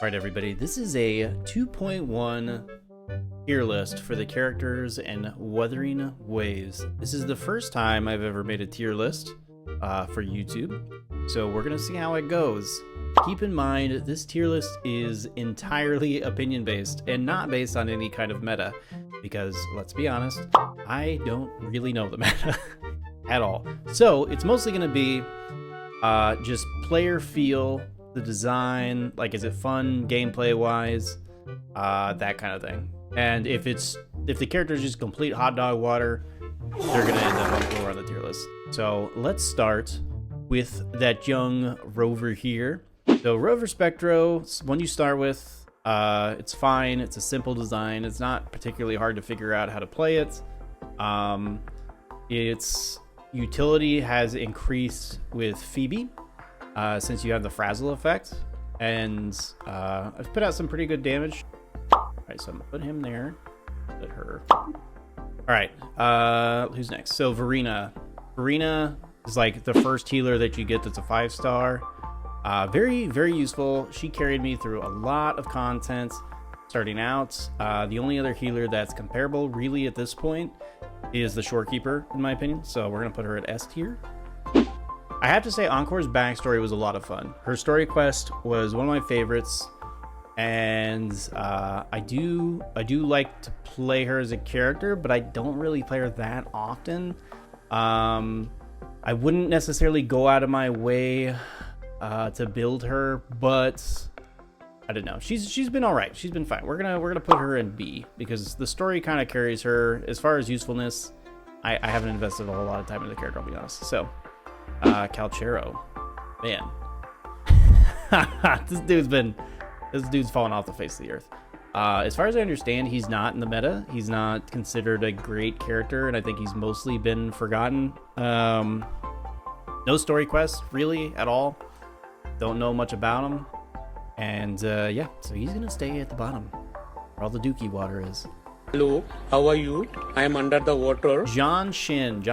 Alright everybody, this is a 2.1 tier list for the characters in Wuthering Waves. This is the first time I've ever made a tier list for YouTube, so we're going to see how it goes. Keep in mind, this tier list is entirely opinion-based and not based on any kind of meta, because, let's be honest, I don't really know the meta at all. So, it's mostly going to be just player feel, the design, like is it fun gameplay wise, that kind of thing. And if the character is just complete hot dog water, they're gonna end up lower on the tier list. So let's start with that young Rover here. So Rover Spectro, one you start with, it's fine, it's a simple design, it's not particularly hard to figure out how to play it. Its utility has increased with Phoebe, since you have the frazzle effect, and I've put out some pretty good damage. Alright, so I'm gonna put him there. Put her. Alright, who's next? So Verina. Verina is like the first healer that you get that's a 5-star. Very, very useful. She carried me through a lot of content starting out. The only other healer that's comparable really at this point is the Shorekeeper, in my opinion. So we're gonna put her at S tier. I have to say, Encore's backstory was a lot of fun. Her story quest was one of my favorites, and I do like to play her as a character, but I don't really play her that often. I wouldn't necessarily go out of my way to build her, but I don't know. She's been all right. She's been fine. We're gonna put her in B because the story kind of carries her. As far as usefulness, I haven't invested a whole lot of time in the character, I'll be honest. So. Calcharo, man, this dude's fallen off the face of the earth. As far as I understand, he's not in the meta. He's not considered a great character, and I think he's mostly been forgotten. No story quest really at all. Don't know much about him, and yeah, so he's gonna stay at the bottom where all the dookie water is. Hello, how are you? I am under the water. Jianxin.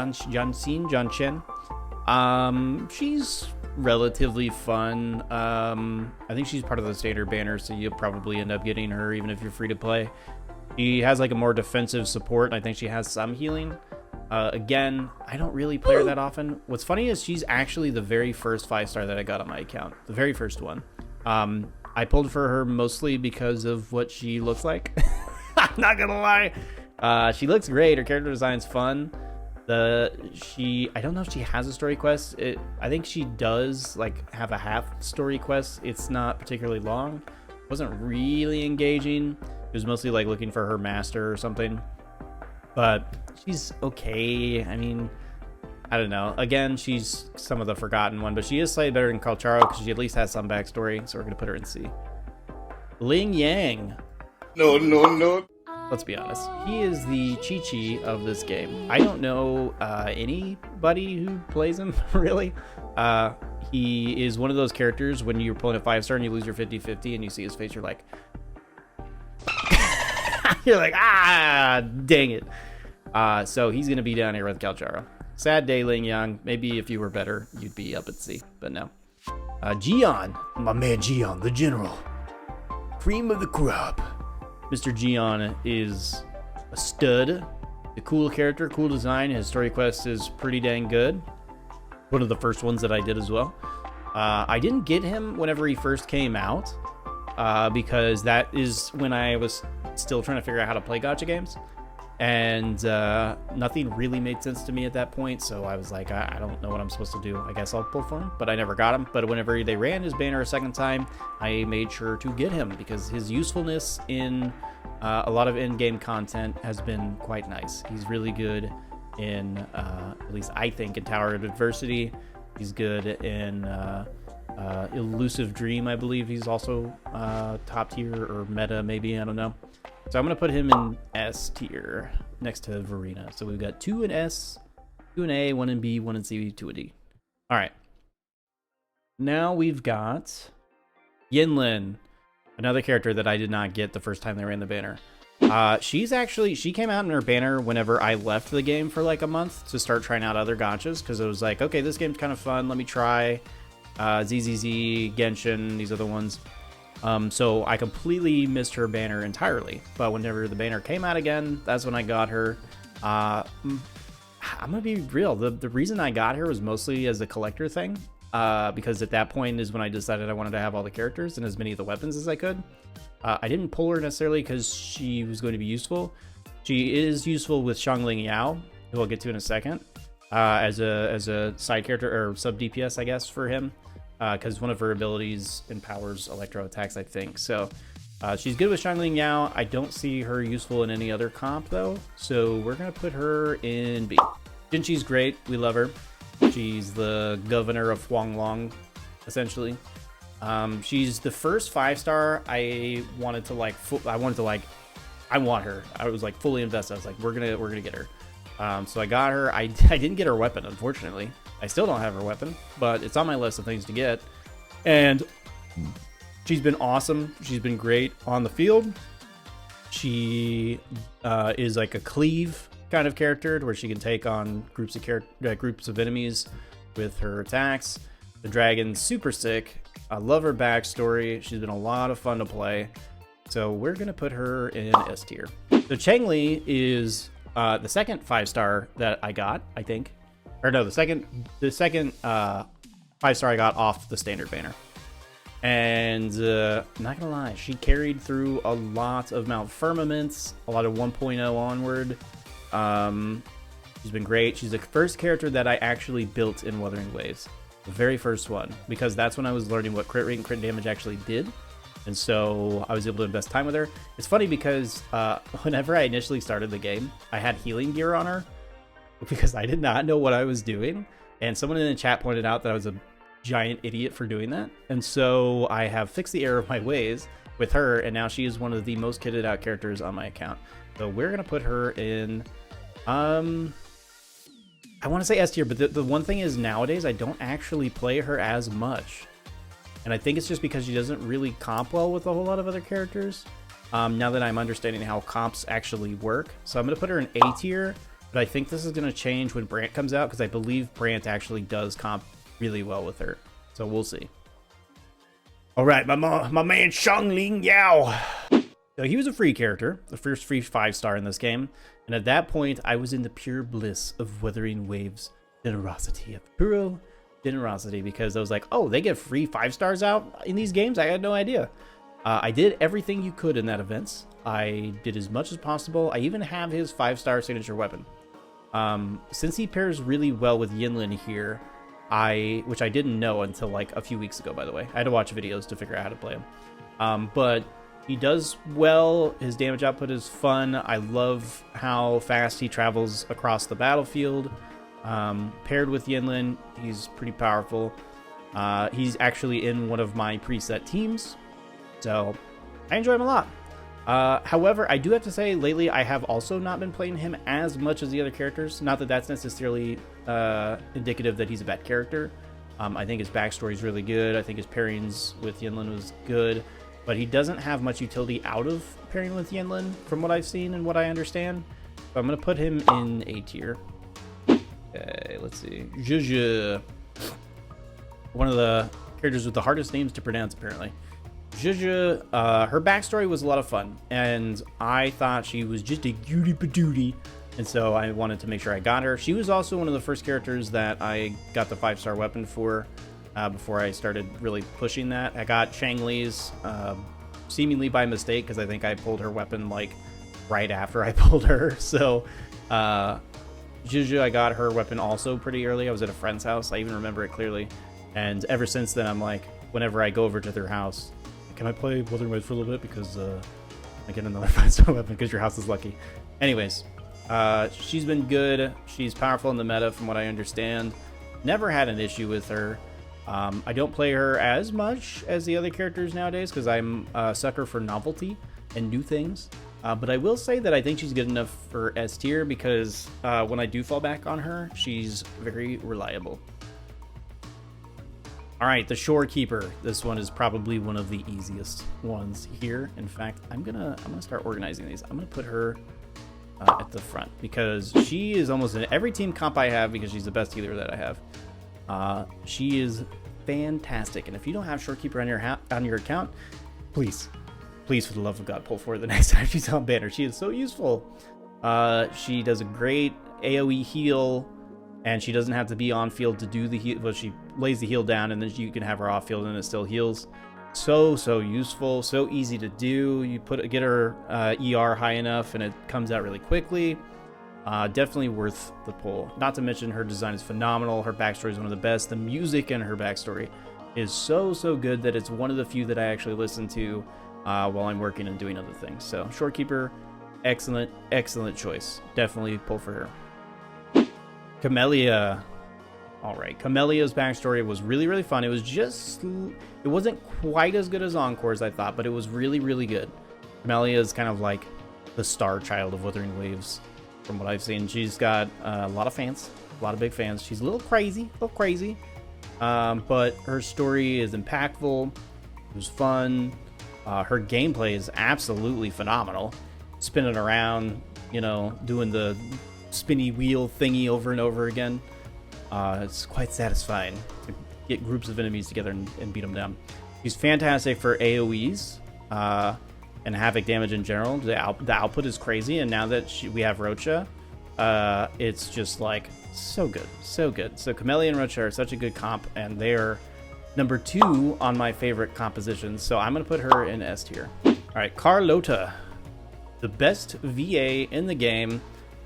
She's relatively fun. I think she's part of the standard banner, so you'll probably end up getting her even if you're free to play. She has like a more defensive support, and I think she has some healing. Again, I don't really play her that often. What's funny is she's actually the very first 5-star that I got on my account. The very first one. I pulled for her mostly because of what she looks like. I'm not gonna lie. She looks great. Her character design's fun. I don't know if she has a story quest. I think she does like have a half story quest. It's not particularly long. It wasn't really engaging. It was mostly like looking for her master or something. But she's okay. I mean, I don't know. Again, she's some of the forgotten one, but she is slightly better than Calcharo because she at least has some backstory. So we're gonna put her in C. Lingyang. No. Let's be honest. He is the Chixia of this game. I don't know anybody who plays him, really. He is one of those characters when you're pulling a 5-star and you lose your 50-50 and you see his face, you're like... you're like, ah, dang it. So he's going to be down here with Calcharo. Sad day, Lingyang. Maybe if you were better, you'd be up at C, but no. Jiyan. My man Jiyan, the general. Cream of the crop. Mr. Jiyan is a stud, a cool character, cool design. His story quest is pretty dang good. One of the first ones that I did as well. I didn't get him whenever he first came out, because that is when I was still trying to figure out how to play gacha games. And nothing really made sense to me at that point, so I was like, I don't know what I'm supposed to do. I guess I'll pull for him, but I never got him. But whenever they ran his banner a second time, I made sure to get him because his usefulness in a lot of in-game content has been quite nice. He's really good in, at least I think, in Tower of Adversity. He's good in Elusive Dream, I believe. He's also top tier or meta, maybe, I don't know. So I'm going to put him in S tier next to Verina. So we've got 2 in S, 2 in A, 1 in B, 1 in C, 2 in D. All right. Now we've got Yinlin, another character that I did not get the first time they ran the banner. She came out in her banner whenever I left the game for like a month to start trying out other gachas because it was like, okay, this game's kind of fun. Let me try ZZZ, Genshin, these other ones. So I completely missed her banner entirely. But whenever the banner came out again, that's when I got her. I'm gonna be real. The reason I got her was mostly as a collector thing. Because at that point is when I decided I wanted to have all the characters and as many of the weapons as I could. I didn't pull her necessarily because she was going to be useful. She is useful with Xiangli Yao, who I'll get to in a second, as a side character or sub DPS, I guess, for him, because one of her abilities empowers electro attacks, I think. So she's good with Xiangli Yao. I don't see her useful in any other comp though, so we're gonna put her in B. Jinxi's great. We love her. She's the governor of Huanglong, essentially. She's the first 5-star I wanted to like. I want her. I was like fully invested. I was like, we're gonna get her. So I got her. I didn't get her weapon, unfortunately. I still don't have her weapon, but it's on my list of things to get. And she's been awesome. She's been great on the field. She is like a cleave kind of character where she can take on groups of enemies with her attacks. The dragon's super sick. I love her backstory. She's been a lot of fun to play. So we're gonna put her in S tier. So Changli is the second 5-star that I got, I think. Or no, the second 5-star I got off the standard banner. And not gonna lie, she carried through a lot of Mount Firmaments, a lot of 1.0 onward. She's been great. She's the first character that I actually built in Wuthering Waves. The very first one, because that's when I was learning what crit rate and crit damage actually did. And so I was able to invest time with her. It's funny because whenever I initially started the game, I had healing gear on her because I did not know what I was doing. And someone in the chat pointed out that I was a giant idiot for doing that. And so I have fixed the error of my ways with her, and now she is one of the most kitted out characters on my account. So we're going to put her in... I want to say S tier, but the one thing is nowadays I don't actually play her as much. And I think it's just because she doesn't really comp well with a whole lot of other characters. Now that I'm understanding how comps actually work. So I'm going to put her in A tier, but I think this is going to change when Brant comes out because I believe Brant actually does comp really well with her. So we'll see. All right, my man Xiangli Yao. So he was a free character, the first free 5-star in this game. And at that point, I was in the pure bliss of Wuthering Waves generosity, of pure generosity, because I was like, oh, they get free 5-stars out in these games? I had no idea. I did everything you could in that event. I did as much as possible. I even have his 5-star signature weapon. Since he pairs really well with Yinlin here, which I didn't know until like a few weeks ago, by the way. I had to watch videos to figure out how to play him. But he does well. His damage output is fun. I love how fast he travels across the battlefield. Paired with Yinlin, he's pretty powerful. He's actually in one of my preset teams, so I enjoy him a lot. However, I do have to say, lately I have also not been playing him as much as the other characters. Not that that's necessarily indicative that he's a bad character. I think his backstory is really good. I think his pairings with Yinlin was good. But he doesn't have much utility out of pairing with Yinlin, from what I've seen and what I understand. So I'm going to put him in A tier. Okay, let's see. Zhezhi. One of the characters with the hardest names to pronounce, apparently. Zhezhi, her backstory was a lot of fun. And I thought she was just a cutie patootie. And so I wanted to make sure I got her. She was also one of the first characters that I got the 5-star weapon for. Before I started really pushing that. I got Changli's seemingly by mistake because I think I pulled her weapon like right after I pulled her. So Zhezhi, I got her weapon also pretty early. I was at a friend's house. I even remember it clearly. And ever since then, I'm like, whenever I go over to their house, can I play Wuthering Waves for a little bit? Because I get another 5-star weapon because your house is lucky. Anyways, she's been good. She's powerful in the meta from what I understand. Never had an issue with her. I don't play her as much as the other characters nowadays because I'm a sucker for novelty and new things. But I will say that I think she's good enough for S tier because when I do fall back on her, she's very reliable. All right, the Shorekeeper. This one is probably one of the easiest ones here. In fact, I'm gonna start organizing these. I'm gonna put her at the front because she is almost in every team comp I have because she's the best healer that I have. She is fantastic, and if you don't have Shorekeeper on your account, Please. Please, for the love of God, pull for her the next time she's on banner. She is so useful. She does a great AoE heal, and she doesn't have to be on field to do the heal. Well, she lays the heal down, and then you can have her off field, and it still heals. So useful, so easy to do. You get her ER high enough, and it comes out really quickly. Definitely worth the pull. Not to mention her design is phenomenal. Her backstory is one of the best. The music in her backstory is so good that it's one of the few that I actually listen to while I'm working and doing other things. So Shorekeeper, excellent choice. Definitely pull for her. Camellia. All right, Camellia's backstory was really fun. It wasn't quite as good as Encore's, I thought, but it was really good. Camellia is kind of like the star child of Wuthering Waves, from what I've seen. She's got a lot of fans, a lot of big fans. She's a little crazy, but her story is impactful. It was fun. Her gameplay is absolutely phenomenal. Spinning around, doing the spinny wheel thingy over and over again. It's quite satisfying to get groups of enemies together and beat them down. She's fantastic for AoEs and Havoc damage in general. The output is crazy, and now that we have Roccia, it's just like so good. So Camellia and Roccia are such a good comp, and they're number 2 on my favorite compositions. So I'm going to put her in S tier. All right, Carlotta, the best VA in the game,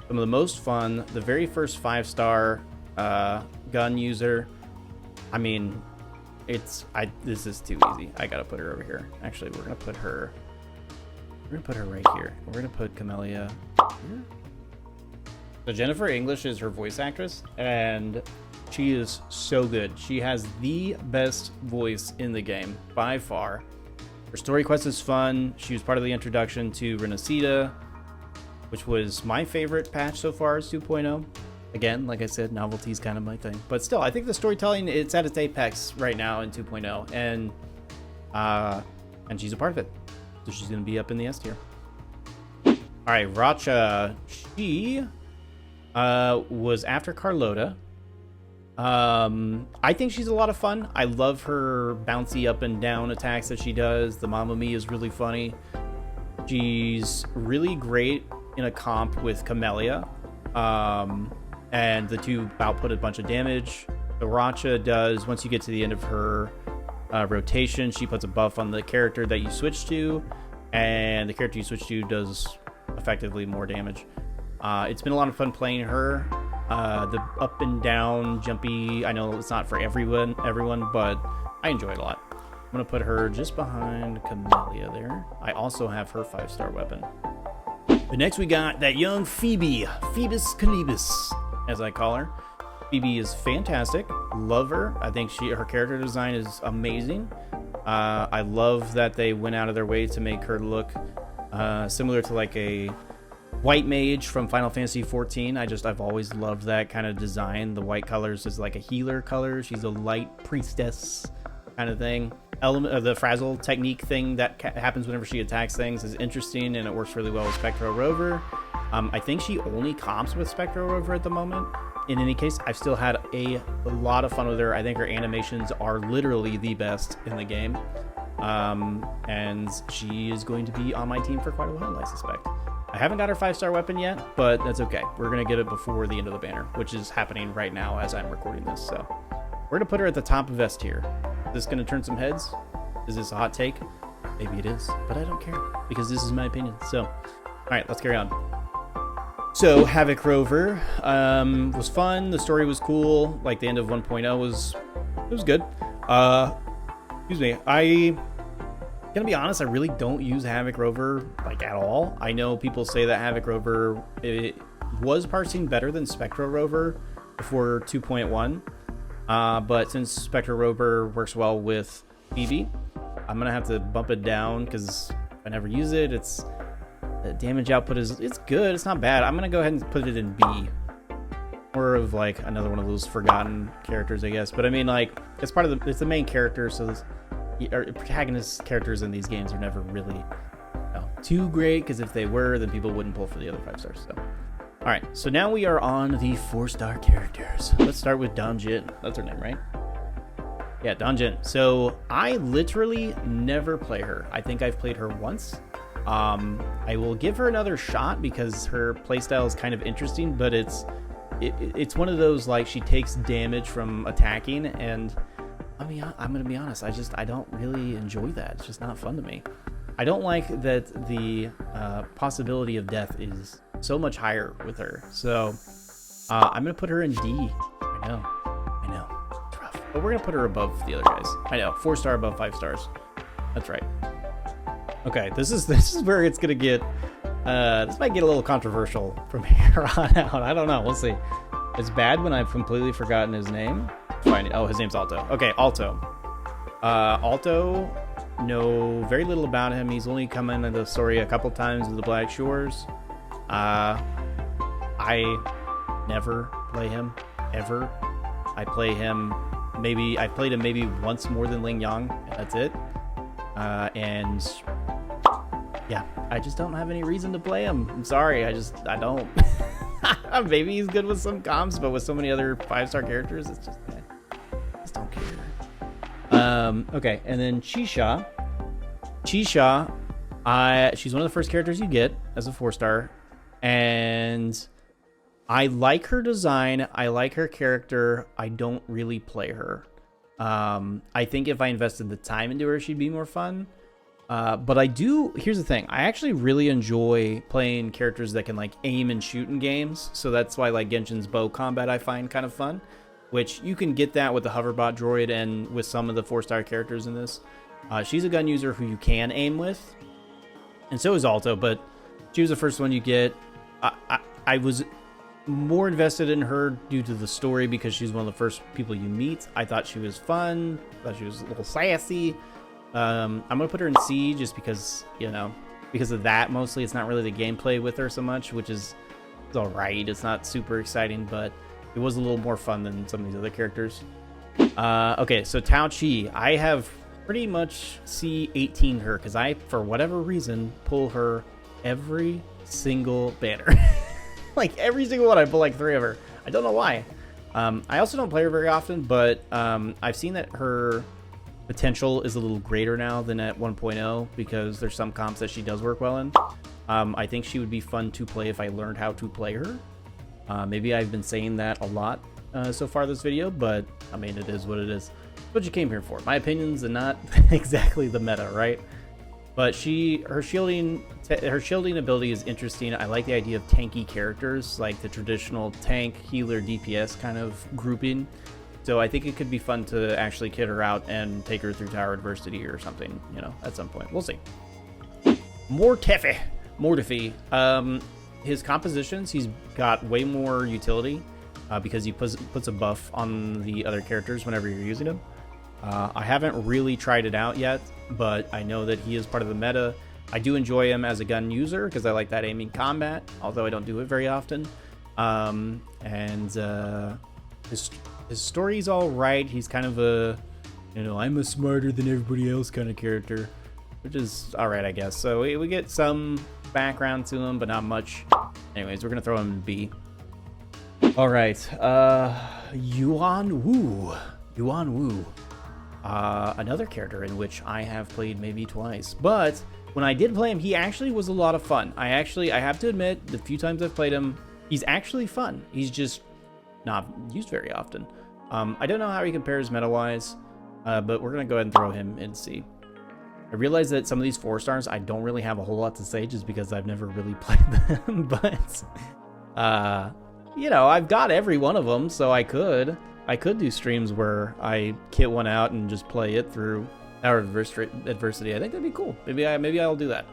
some of the most fun, the very first 5-star gun user. I mean, this is too easy. I gotta put her over here. Actually, we're gonna put her right here. We're gonna put Camellia here. So Jennifer English is her voice actress, and she is so good. She has the best voice in the game by far. Her story quest is fun. She was part of the introduction to Renacida, which was my favorite patch so far as 2.0. Again, like I said, novelty is kind of my thing. But still, I think the storytelling, it's at its apex right now in 2.0. And she's a part of it. So she's going to be up in the S tier. All right, Roccia. She was after Carlotta. I think she's a lot of fun. I love her bouncy up and down attacks that she does. The Mamma Mia is really funny. She's really great in a comp with Camellia. And the two output a bunch of damage. The Roccia does, once you get to the end of her rotation, she puts a buff on the character that you switch to, and the character you switch to does effectively more damage. It's been a lot of fun playing her. The up and down jumpy, I know it's not for everyone, but I enjoy it a lot. I'm going to put her just behind Camellia there. I also have her 5-star weapon. But next we got that young Phoebe, Phoebus Calibus, as I call her. Phoebe is fantastic. Love her. I think her character design is amazing. I love that they went out of their way to make her look similar to like a white mage from Final Fantasy XIV. I've always loved that kind of design. The white colors is like a healer color. She's a light priestess kind of thing. The frazzle technique thing that happens whenever she attacks things is interesting, and it works really well with Spectro Rover. I think she only comps with Spectro Rover at the moment. In any case, I've still had a lot of fun with her. I think her animations are literally the best in the game. And she is going to be on my team for quite a while, I suspect. I haven't got her 5-star weapon yet, but that's okay. We're going to get it before the end of the banner, which is happening right now as I'm recording this. So we're going to put her at the top of S tier. Is this going to turn some heads? Is this a hot take? Maybe it is, but I don't care because this is my opinion. So, all right, let's carry on. So Havoc Rover was fun. The story was cool. Like the end of 1.0 was good. Excuse me. Gonna be honest, I really don't use Havoc Rover like at all. I know people say that Havoc Rover it was parsing better than Spectro Rover before 2.1, but since Spectro Rover works well with Phoebe, I'm gonna have to bump it down because I never use it. The damage output it's good. It's not bad. I'm gonna go ahead and put it in B. More of like another one of those forgotten characters, I guess. But I mean, like it's it's the main character, so protagonist characters in these games are never really too great, because if they were, then people wouldn't pull for the other 5 stars. So, all right. So now we are on the 4-star characters. Let's start with Donjon. That's her name, right? Yeah, Donjon. So I literally never play her. I think I've played her once. I will give her another shot because her playstyle is kind of interesting, but it's one of those, like, she takes damage from attacking, and I mean, I'm gonna be honest, I don't really enjoy that. It's just not fun to me. I don't like that the possibility of death is so much higher with her. So I'm gonna put her in D. I know, it's rough, but we're gonna put her above the other guys. I know, 4-star above 5 stars. That's right. Okay, this is where it's gonna get. This might get a little controversial from here on out. I don't know. We'll see. It's bad when I've completely forgotten his name. Fine. Oh, his name's Aalto. Okay, Aalto. Aalto, know very little about him. He's only come into the story a couple times with the Black Shores. I never play him ever. I play him maybe. I played him maybe once more than Lingyang, and that's it. And yeah, I just don't have any reason to play him. I'm sorry, I don't. Maybe he's good with some comps, but with so many other 5-star characters, it's just, I just don't care. Okay, and then Chixia. Chixia, she's one of the first characters you get as a 4-star, and I like her design. I like her character. I don't really play her. I think if I invested the time into her, she'd be more fun. But I do, here's the thing, I actually really enjoy playing characters that can, like, aim and shoot in games, so that's why, like, Genshin's bow combat I find kind of fun, which you can get that with the hoverbot droid and with some of the 4-star characters in this. She's a gun user who you can aim with, and so is Aalto, but she was the first one you get. I was more invested in her due to the story because she's one of the first people you meet. I thought she was fun, thought she was a little sassy. I'm gonna put her in C just because, you know, because of that mostly. It's not really the gameplay with her so much, which is alright. It's not super exciting, but it was a little more fun than some of these other characters. Okay, so Taoqi, I have pretty much C18 her because I, for whatever reason, pull her every single banner. Like every single one, I pull like 3 of her. I don't know why. I also don't play her very often, but I've seen that her potential is a little greater now than at 1.0 because there's some comps that she does work well in. I think she would be fun to play if I learned how to play her. Maybe I've been saying that a lot so far this video, but I mean, it is what it is. What you came here for. My opinions and not exactly the meta, right? But her shielding ability is interesting. I like the idea of tanky characters, like the traditional tank, healer, DPS kind of grouping. So I think it could be fun to actually kit her out and take her through Tower Adversity or something, you know, at some point. We'll see. Mortefi. His compositions, he's got way more utility because he puts a buff on the other characters whenever you're using him. I haven't really tried it out yet, but I know that he is part of the meta. I do enjoy him as a gun user because I like that aiming combat, although I don't do it very often. His story's all right. He's kind of a, you know, I'm a smarter than everybody else kind of character, which is all right, I guess. So we get some background to him, but not much. Anyways, we're gonna throw him in B. All right, Yuanwu. Another character in which I have played maybe twice, but when I did play him, he actually was a lot of fun. I have to admit, the few times I've played him, he's actually fun. He's just not used very often. I don't know how he compares meta-wise, but we're gonna go ahead and throw him in C. I realize that some of these 4-stars, I don't really have a whole lot to say just because I've never really played them, but you know, I've got every one of them, so I could do streams where I kit one out and just play it through Tower Adversity. I think that'd be cool. Maybe I'll do that.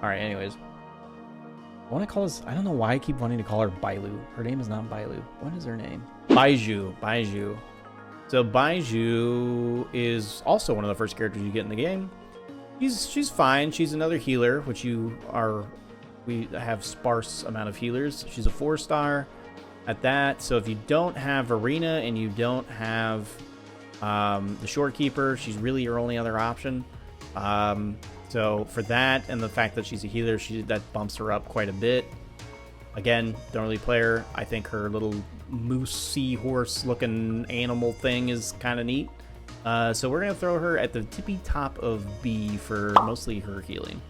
All right, anyways. I want to call this, I don't know why I keep wanting to call her Bailu. Her name is not Bailu. What is her name? Baizhi. So Baizhi is also one of the first characters you get in the game. She's fine. She's another healer, which we have sparse amount of healers. She's a 4-star at that. So if you don't have Verina and you don't have the Shorekeeper, she's really your only other option. So for that and the fact that she's a healer, that bumps her up quite a bit. Again, don't really play her. I think her little moose seahorse looking animal thing is kind of neat. So we're gonna throw her at the tippy top of B for mostly her healing.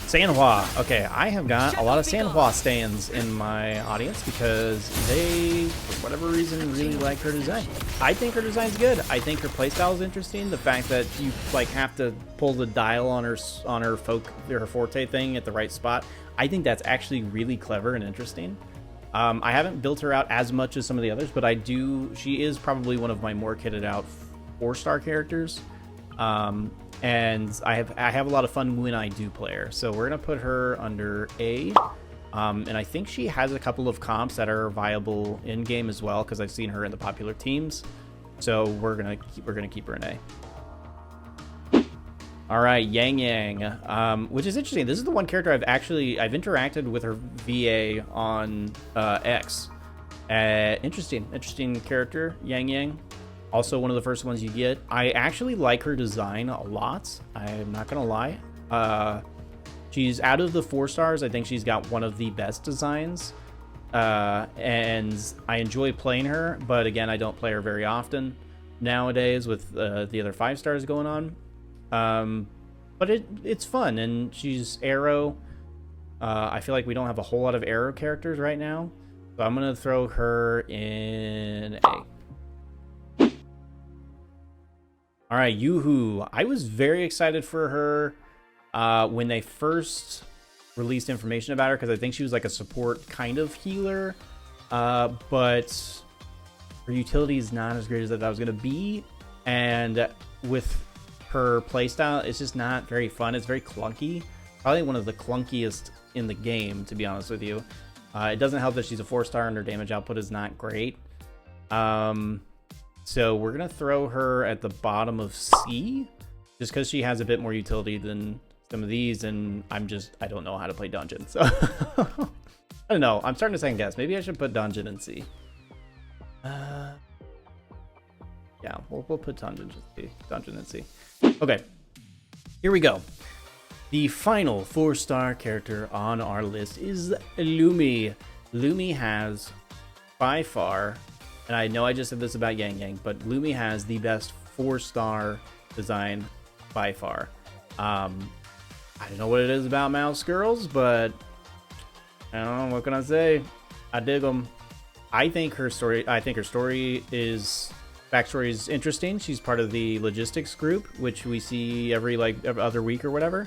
Sanhua. Okay, I have got a lot of Sanhua stands in my audience because they, for whatever reason, really like her design. I think her design's good. I think her playstyle is interesting. The fact that you like have to pull the dial on her her forte thing at the right spot, I think that's actually really clever and interesting. I haven't built her out as much as some of the others, but I do. She is probably one of my more kitted out 4-star characters. And I have a lot of fun when I do play her. So we're gonna put her under A, and I think she has a couple of comps that are viable in game as well because I've seen her in the popular teams. So we're gonna keep her in A. All right, Yangyang, which is interesting. This is the one character I've interacted with her VA on X. Interesting character, Yangyang. Also one of the first ones you get. I actually like her design a lot. I'm not gonna lie. She's out of the 4 stars. I think she's got one of the best designs. And I enjoy playing her, but again, I don't play her very often nowadays with the other 5 stars going on. But it's fun, and she's arrow. I feel like we don't have a whole lot of arrow characters right now. So I'm gonna throw her in A. All right, Youhu. I was very excited for her when they first released information about her because I think she was like a support kind of healer, but her utility is not as great as I thought it was going to be, and with her playstyle, it's just not very fun. It's very clunky. Probably one of the clunkiest in the game, to be honest with you. It doesn't help that she's a 4-star and her damage output is not great. So we're going to throw her at the bottom of C, just because she has a bit more utility than some of these, and I don't know how to play Donjon. So, I don't know. I'm starting to second guess. Maybe I should put Donjon in C. Yeah, we'll put Donjon in C. Okay, here we go. The final 4-star character on our list is Lumi. Lumi has, by far... And I know I just said this about Yangyang, but Lumi has the best 4-star design by far. I don't know what it is about mouse girls, but I don't know, what can I say? I dig them. I think her backstory is interesting. She's part of the logistics group, which we see every other week or whatever.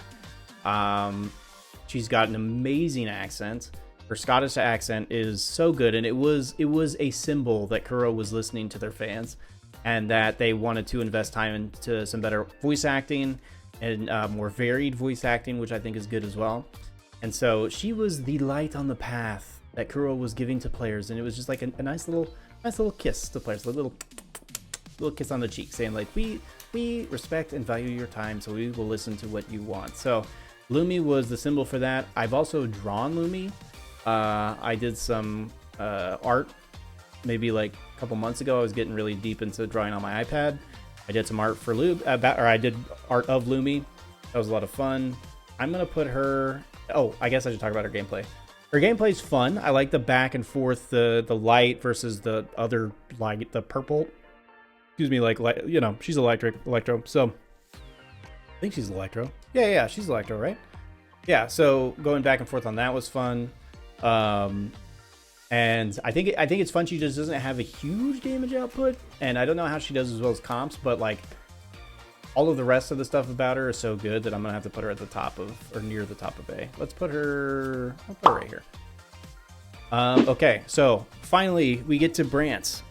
She's got an amazing accent. Her Scottish accent is so good, and it was a symbol that Kuro was listening to their fans, and that they wanted to invest time into some better voice acting and more varied voice acting, which I think is good as well. And so she was the light on the path that Kuro was giving to players, and it was just like a nice little kiss to players, a little kiss on the cheek, saying like we respect and value your time, so we will listen to what you want. So Lumi was the symbol for that. I've also drawn Lumi. I did some art maybe like a couple months ago. I was getting really deep into drawing on my iPad. I did some art for I did art of Lumi. That was a lot of fun. I'm gonna put her. Oh, I guess I should talk about her gameplay. Her gameplay's fun. I like the back and forth, the light versus the other light, the purple. Excuse me, like you know, she's electro. So I think she's electro. Yeah, she's electro, right? Yeah. So going back and forth on that was fun. And I think it's fun. She just doesn't have a huge damage output, and I don't know how she does as well as comps, but like all of the rest of the stuff about her is so good that I'm gonna have to put her at the top of, or near the top of A. I'll put her right here. Okay, so finally we get to Brant.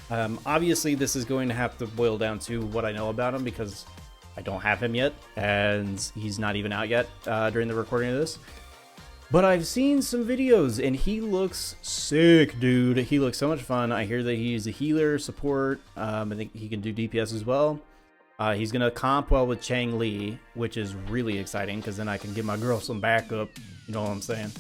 Obviously this is going to have to boil down to what I know about him because I don't have him yet, and he's not even out yet during the recording of this. But I've seen some videos, and he looks sick, dude. He looks so much fun. I hear that he's a healer, support. I think he can do DPS as well. He's going to comp well with Changli, which is really exciting, because then I can give my girl some backup. You know what I'm saying?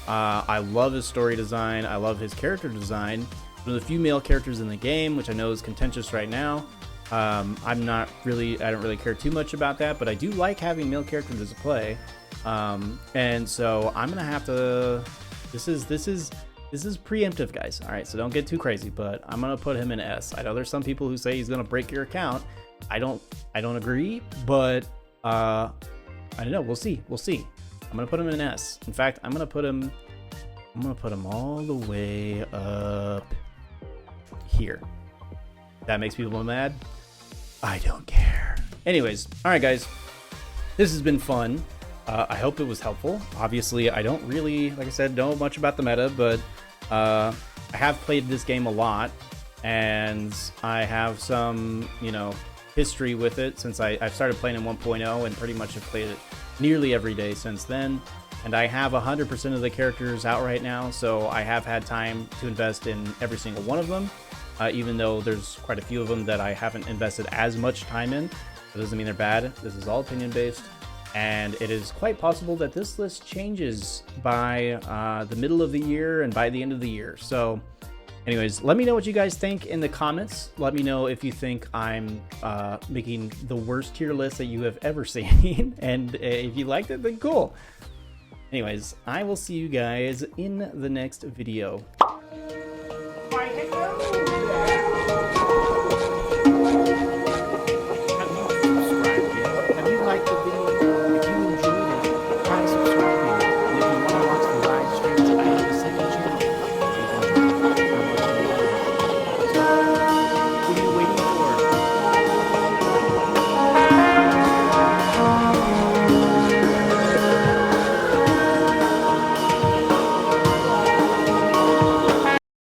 I love his story design. I love his character design. One of the few male characters in the game, which I know is contentious right now. I don't really care too much about that, but I do like having male characters to play. And so I'm gonna have to. This is This is preemptive, guys. All right, so don't get too crazy, but I'm gonna put him in S. I know there's some people who say he's gonna break your account. I don't agree, but I don't know. We'll see. I'm gonna put him in S. In fact, I'm gonna put him all the way up here. That makes people mad. I don't care. Anyways, all right, guys. This has been fun. I hope it was helpful. Obviously, I don't really, like I said, know much about the meta, but I have played this game a lot, and I have some, history with it since I've started playing in 1.0 and pretty much have played it nearly every day since then. And I have 100% of the characters out right now, so I have had time to invest in every single one of them, even though there's quite a few of them that I haven't invested as much time in. That doesn't mean they're bad. This is all opinion-based. And it is quite possible that this list changes by the middle of the year and by the end of the year. So anyways, let me know what you guys think in the comments. Let me know if you think I'm making the worst tier list that you have ever seen. And if you liked it, then cool. Anyways, I will see you guys in the next video. Bye.